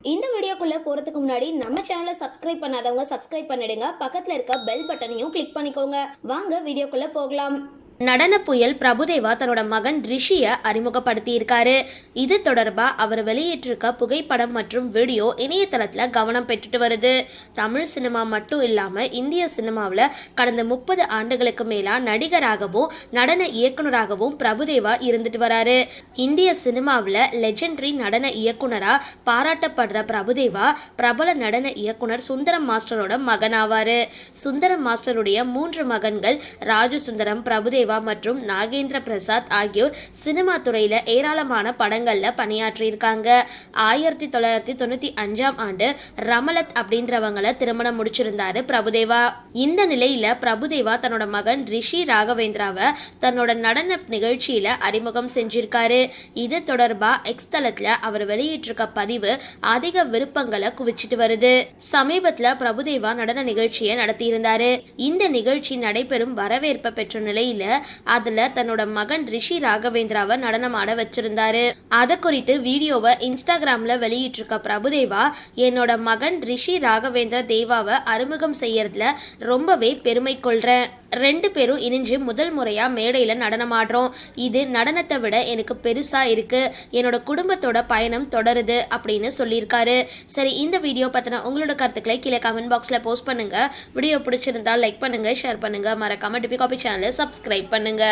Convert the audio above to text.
இந்த வீடியோக்குள்ள போறதுக்கு முன்னாடி நம்ம சேனலை சப்ஸ்கிரைப் பண்ணாதவங்க சப்ஸ்கிரைப் பண்ணிடுங்க. பக்கத்துல இருக்க பெல் பட்டனையும் கிளிக் பண்ணிக்கோங்க. வாங்க வீடியோக்குள்ள போகலாம். நடன புயல் பிரபுதேவா தன்னோட மகன் ரிஷியை அறிமுகப்படுத்தி இருக்காரு. இது தொடர்பா அவர் வெளியிட்டிருக்க புகைப்படம் மற்றும் வீடியோ இணையதளத்தில் கவனம் பெற்றுட்டு வருது. தமிழ் சினிமா மட்டும் இல்லாம இந்திய சினிமாவில் கடந்த 30 ஆண்டுகளுக்கு மேலா நடிகராகவும் நடன இயக்குனராகவும் பிரபுதேவா இருந்துட்டு வராரு. இந்திய சினிமாவில் லெஜெண்டரி நடன இயக்குனரா பாராட்டப்படுற பிரபுதேவா பிரபல நடன இயக்குனர் சுந்தரம் மாஸ்டரோட மகனாவாரு. சுந்தரம் மாஸ்டருடைய 3 மகன்கள் ராஜு சுந்தரம், பிரபுதேவா மற்றும் நாகேந்திர பிரசாத் ஆகியோர் சினிமா துறையில ஏராளமான படங்கள்ல பணியாற்றியிருக்காங்க. 1995ஆம் ஆண்டு ரமலத் அப்படின்றவங்களை திருமணம் முடிச்சிருந்தாரு பிரபுதேவா. இந்த நிலையில பிரபுதேவா தன்னோட மகன் ரிஷி ராகவேந்திராவை தன்னோட நடன நிகழ்ச்சியில அறிமுகம் செஞ்சிருக்காரு. இது தொடர்பா எக்ஸ் தளத்துல அவர் வெளியிட்டிருக்க பதிவு அதிக விருப்பங்களை குவிச்சிட்டு வருது. சமீபத்துல பிரபுதேவா நடன நிகழ்ச்சியை நடத்தியிருந்தாரு. இந்த நிகழ்ச்சி நடைபெறும் வரவேற்பை பெற்ற நிலையில அதுல தன்னோட மகன் ரிஷி ராகவேந்திராவை நடனமாட வச்சிருந்தாரு. அத குறித்து வீடியோவை இன்ஸ்டாகிராம்ல வெளியிட்டிருக்க பிரபுதேவா, என்னோட மகன் ரிஷி ராகவேந்திர தேவாவை அறிமுகம் செய்யறதுல ரொம்பவே பெருமை கொள்றேன். 2 பேரும் இணைஞ்சு முதல் முறையா மேடையில நடனமாடுறோம். இது நடனத்தை விட எனக்கு பெருசா இருக்கு. என்னோட குடும்பத்தோட பயணம் தொடருது அப்படின்னு சொல்லியிருக்காரு. சரி, இந்த வீடியோ பத்தின உங்களோட கருத்துக்களை கீழே கமெண்ட் பாக்ஸ்ல போஸ்ட் பண்ணுங்க. வீடியோ பிடிச்சிருந்தா லைக் பண்ணுங்க, ஷேர் பண்ணுங்க, மறக்காம டிபி காபி சேனலை சப்ஸ்கிரைப் பண்ணுங்க.